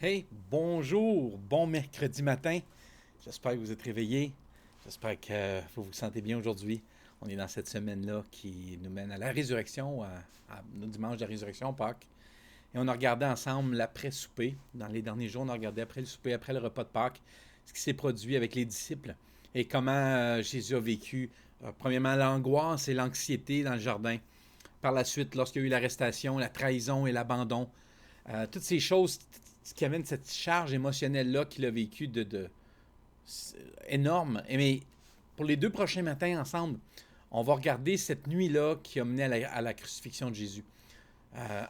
Hey, bonjour, bon mercredi matin. J'espère que vous êtes réveillés. J'espère que vous vous sentez bien aujourd'hui. On est dans cette semaine-là qui nous mène à la résurrection, le dimanche de la résurrection, Pâques. Et on a regardé ensemble l'après-souper. Dans les derniers jours, on a regardé après le souper, après le repas de Pâques, ce qui s'est produit avec les disciples et comment Jésus a vécu, premièrement, l'angoisse et l'anxiété dans le jardin. Par la suite, lorsqu'il y a eu l'arrestation, la trahison et l'abandon, toutes ces choses ce qui amène cette charge émotionnelle-là qu'il a vécue énorme. Mais pour les deux prochains matins ensemble, on va regarder cette nuit-là qui a mené à la crucifixion de Jésus.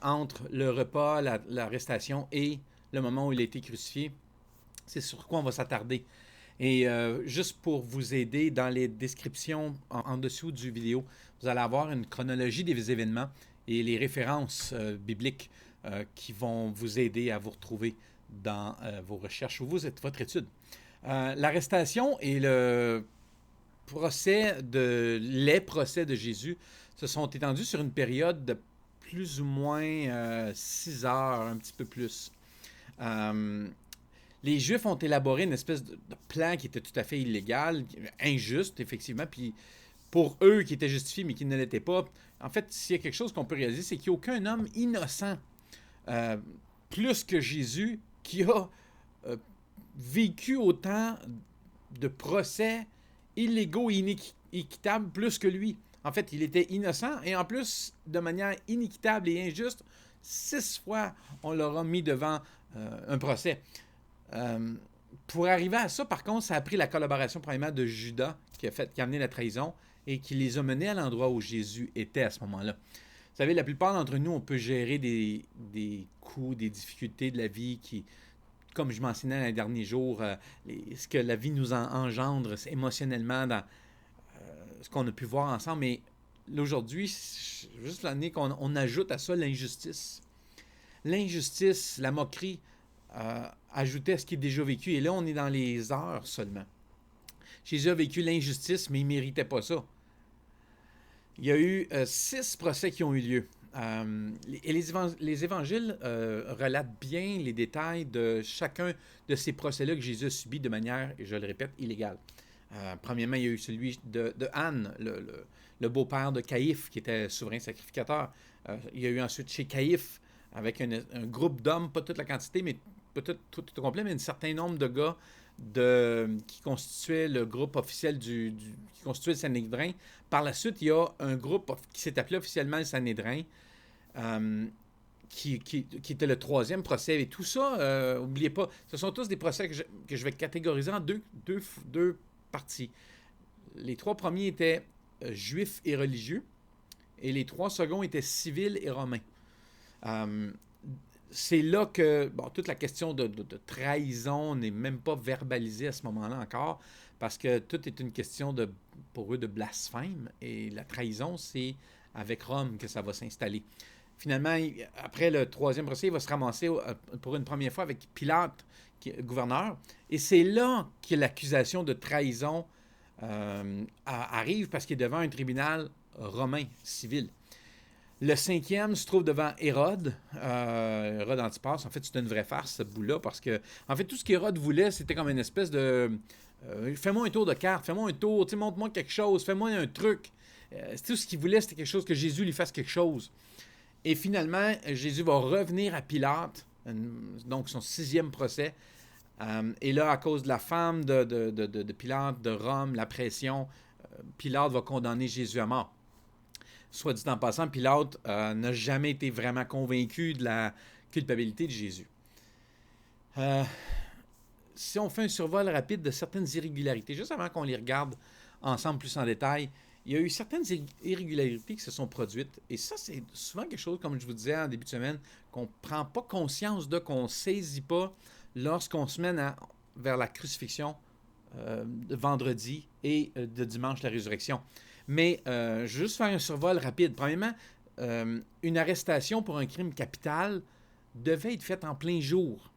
Entre le repas, l'arrestation et le moment où il a été crucifié, c'est sur quoi on va s'attarder. Et juste pour vous aider, dans les descriptions en dessous du vidéo, vous allez avoir une chronologie des événements et les références bibliques qui vont vous aider à vous retrouver dans vos recherches ou votre étude. L'arrestation et les procès de Jésus se sont étendus sur une période de plus ou moins 6 heures, un petit peu plus. Euh, les Juifs ont élaboré une espèce de plan qui était tout à fait illégal, injuste, effectivement, puis pour eux qui étaient justifiés mais qui ne l'étaient pas. En fait, s'il y a quelque chose qu'on peut réaliser, c'est qu'il n'y a aucun homme innocent, euh, plus que Jésus, qui a euh, vécu autant de procès illégaux et inéquitables plus que lui. En fait, il était innocent et en plus, de manière inéquitable et injuste, 6 fois, on l'aura mis devant un procès. Euh, pour arriver à ça, par contre, ça a pris la collaboration premièrement de Judas, qui a amené la trahison et qui les a menés à l'endroit où Jésus était à ce moment-là. Vous savez, la plupart d'entre nous, on peut gérer des coups, des difficultés de la vie qui, comme je mentionnais les derniers jours, ce que la vie nous engendre émotionnellement dans ce qu'on a pu voir ensemble. Mais aujourd'hui, juste l'année qu'on ajoute à ça l'injustice. L'injustice, la moquerie, ajouté à ce qui est déjà vécu. Et là, on est dans les heures seulement. Jésus a vécu l'injustice, mais il ne méritait pas ça. Il y a eu 6 procès qui ont eu lieu. Et les évangiles relatent bien les détails de chacun de ces procès-là que Jésus a subi de manière, et je le répète, illégale. Premièrement, il y a eu celui de Anne, le beau-père de Caïphe, qui était souverain sacrificateur. Il y a eu ensuite chez Caïphe, avec un groupe d'hommes, pas toute la quantité, mais peut-être tout au complet, mais un certain nombre de gars qui constituait le groupe officiel qui constituait le Sanhédrin. Par la suite, il y a un groupe qui s'est appelé officiellement le Sanhédrin, euh, qui était le troisième procès. Et tout ça, n'oubliez pas, ce sont tous des procès que je vais catégoriser en deux parties. Les 3 premiers étaient juifs et religieux, et les 3 seconds étaient civils et romains. Euh, c'est là que toute la question de trahison n'est même pas verbalisée à ce moment-là encore, parce que tout est une question pour eux de blasphème, et la trahison, c'est avec Rome que ça va s'installer. Finalement, après le troisième procès, il va se ramasser pour une première fois avec Pilate, qui est gouverneur, et c'est là que l'accusation de trahison arrive, parce qu'il est devant un tribunal romain, civil. Le cinquième se trouve devant Hérode, Hérode Antipas. En fait, c'était une vraie farce, ce bout-là, parce que, en fait, tout ce qu'Hérode voulait, c'était comme une espèce de fais-moi un tour de carte, fais-moi un tour, montre-moi quelque chose, fais-moi un truc. Tout ce qu'il voulait, c'était quelque chose, que Jésus lui fasse quelque chose. Et finalement, Jésus va revenir à Pilate, donc son 6e procès. Et là, à cause de la femme de Pilate, de Rome, la pression, Pilate va condamner Jésus à mort. Soit dit en passant, Pilate n'a jamais été vraiment convaincu de la culpabilité de Jésus. Si on fait un survol rapide de certaines irrégularités, juste avant qu'on les regarde ensemble plus en détail, il y a eu certaines irrégularités qui se sont produites. Et ça, c'est souvent quelque chose, comme je vous disais en début de semaine, qu'on ne prend pas conscience de, qu'on ne saisit pas lorsqu'on se mène vers la crucifixion de vendredi et de dimanche, la résurrection. Mais juste faire un survol rapide. Premièrement, une arrestation pour un crime capital devait être faite en plein jour,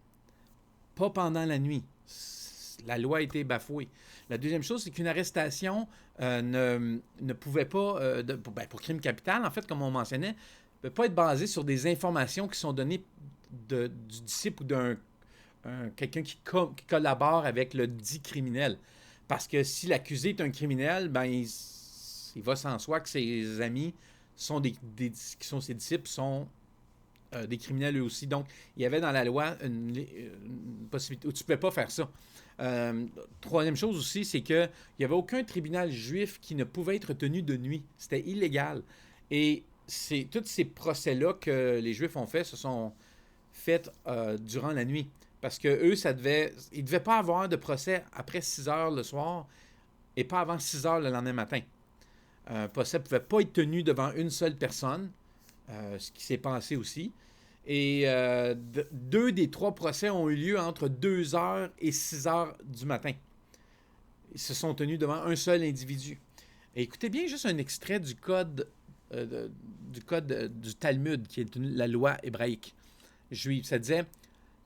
pas pendant la nuit. La loi a été bafouée. La deuxième chose, c'est qu'une arrestation ne pouvait pas, pour crime capital, en fait, comme on mentionnait, ne peut pas être basée sur des informations qui sont données du disciple ou d'un quelqu'un qui collabore avec le dit criminel. Parce que si l'accusé est un criminel, ben il va sans soi que ses amis sont qui sont ses disciples sont des criminels eux aussi. Donc, il y avait dans la loi une possibilité où tu ne pouvais pas faire ça. Troisième chose aussi, c'est qu'il n'y avait aucun tribunal juif qui ne pouvait être tenu de nuit. C'était illégal. Et tous ces procès-là que les Juifs ont fait se sont faits durant la nuit. Parce que eux, ils ne devaient pas avoir de procès après 6 heures le soir et pas avant 6 heures le lendemain matin. Un procès ne pouvait pas être tenu devant une seule personne, ce qui s'est passé aussi. Et 2 des 3 procès ont eu lieu entre 2 heures et 6 heures du matin. Ils se sont tenus devant un seul individu. Et écoutez bien juste un extrait du code du Talmud, qui est la loi hébraïque juive. Ça disait: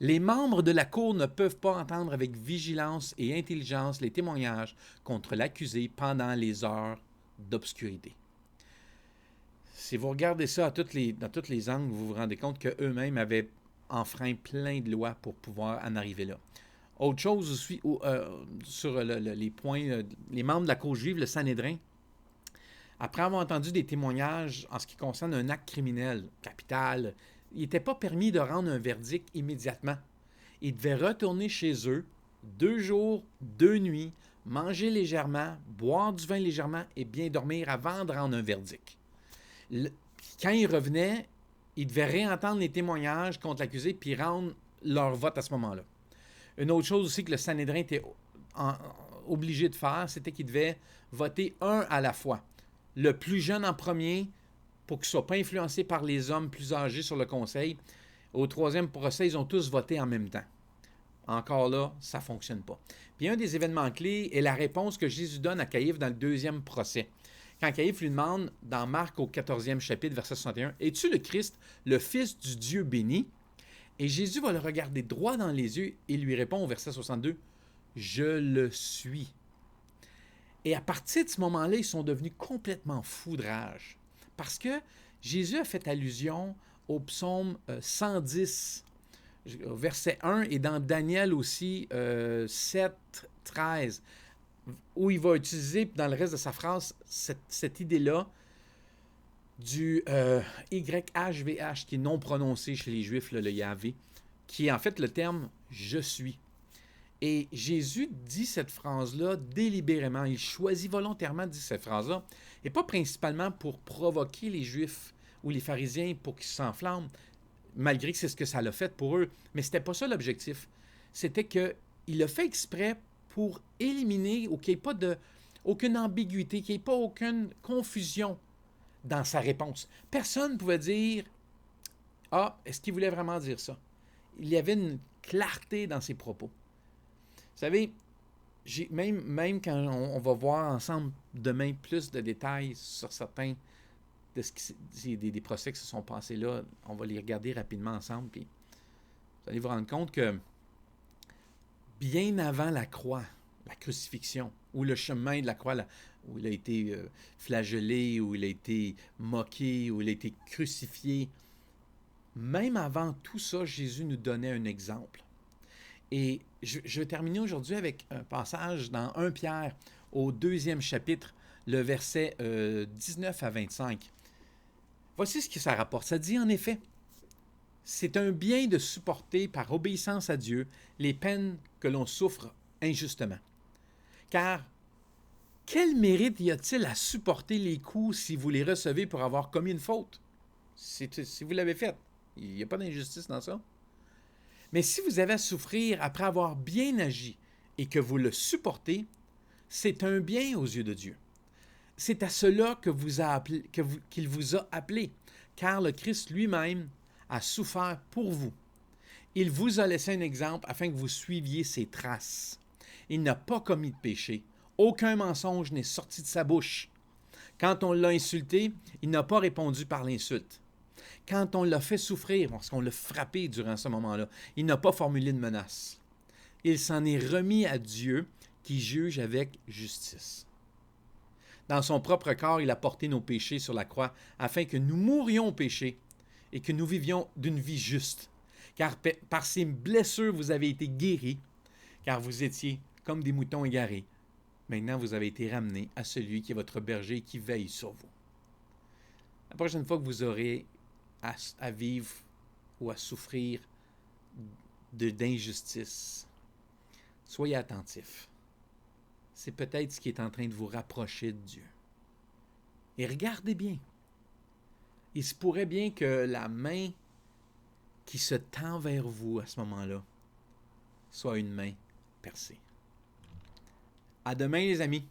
les membres de la cour ne peuvent pas entendre avec vigilance et intelligence les témoignages contre l'accusé pendant les heures d'obscurité. Si vous regardez ça dans tous les angles, vous vous rendez compte qu'eux-mêmes avaient enfreint plein de lois pour pouvoir en arriver là. Autre chose aussi, sur les points, les membres de la cour juive, le Sanhédrin, après avoir entendu des témoignages en ce qui concerne un acte criminel capital, il n'était pas permis de rendre un verdict immédiatement. Ils devaient retourner chez eux 2 jours, 2 nuits, manger légèrement, boire du vin légèrement et bien dormir avant de rendre un verdict. Quand ils revenaient, ils devaient réentendre les témoignages contre l'accusé puis rendre leur vote à ce moment-là. Une autre chose aussi que le Sanhédrin était obligé de faire, c'était qu'il devait voter un à la fois. Le plus jeune en premier, pour qu'il ne soit pas influencé par les hommes plus âgés sur le conseil. Au 3e procès, ils ont tous voté en même temps. Encore là, ça ne fonctionne pas. Puis un des événements clés est la réponse que Jésus donne à Caïphe dans le 2e procès. Quand Caïphe lui demande, dans Marc au 14e chapitre, verset 61, « Es-tu le Christ, le Fils du Dieu béni? » Et Jésus va le regarder droit dans les yeux et lui répond au verset 62, « Je le suis. » Et à partir de ce moment-là, ils sont devenus complètement fous de rage. Parce que Jésus a fait allusion au psaume 110, verset 1, et dans Daniel aussi, 7, 13, où il va utiliser dans le reste de sa phrase cette idée-là du YHVH, qui est non prononcé chez les Juifs, le Yahvé, qui est en fait le terme « je suis ». Et Jésus dit cette phrase-là délibérément. Il choisit volontairement de dire cette phrase-là. Et pas principalement pour provoquer les Juifs ou les pharisiens pour qu'ils s'enflamment, malgré que c'est ce que ça l'a fait pour eux. Mais c'était pas ça l'objectif. C'était qu'il l'a fait exprès pour éliminer ou qu'il n'y ait pas aucune ambiguïté, qu'il n'y ait pas aucune confusion dans sa réponse. Personne ne pouvait dire « Ah, est-ce qu'il voulait vraiment dire ça? » Il y avait une clarté dans ses propos. Vous savez, même quand on va voir ensemble demain plus de détails sur certains des procès qui se sont passés là, on va les regarder rapidement ensemble, puis vous allez vous rendre compte que bien avant la croix, la crucifixion, ou le chemin de la croix, où il a été flagellé, où il a été moqué, où il a été crucifié, même avant tout ça, Jésus nous donnait un exemple. Et je vais terminer aujourd'hui avec un passage dans 1 Pierre, au 2e chapitre, le verset 19 à 25. Voici ce que ça rapporte. Ça dit en effet, « C'est un bien de supporter par obéissance à Dieu les peines que l'on souffre injustement. Car quel mérite y a-t-il à supporter les coups si vous les recevez pour avoir commis une faute? Si vous l'avez fait, il n'y a pas d'injustice dans ça. Mais si vous avez à souffrir après avoir bien agi et que vous le supportez, c'est un bien aux yeux de Dieu. C'est à cela qu'il vous a appelé, car le Christ lui-même a souffert pour vous. Il vous a laissé un exemple afin que vous suiviez ses traces. Il n'a pas commis de péché. Aucun mensonge n'est sorti de sa bouche. Quand on l'a insulté, il n'a pas répondu par l'insulte. Quand on l'a fait souffrir, parce qu'on l'a frappé durant ce moment-là, il n'a pas formulé de menace. Il s'en est remis à Dieu qui juge avec justice. Dans son propre corps, il a porté nos péchés sur la croix afin que nous mourions au péché et que nous vivions d'une vie juste. Car par ces blessures, vous avez été guéris, car vous étiez comme des moutons égarés. Maintenant, vous avez été ramenés à celui qui est votre berger et qui veille sur vous. La prochaine fois que vous aurez à vivre ou à souffrir d'injustice, soyez attentifs. C'est peut-être ce qui est en train de vous rapprocher de Dieu. Et regardez bien. Il se pourrait bien que la main qui se tend vers vous à ce moment-là soit une main percée. À demain, les amis.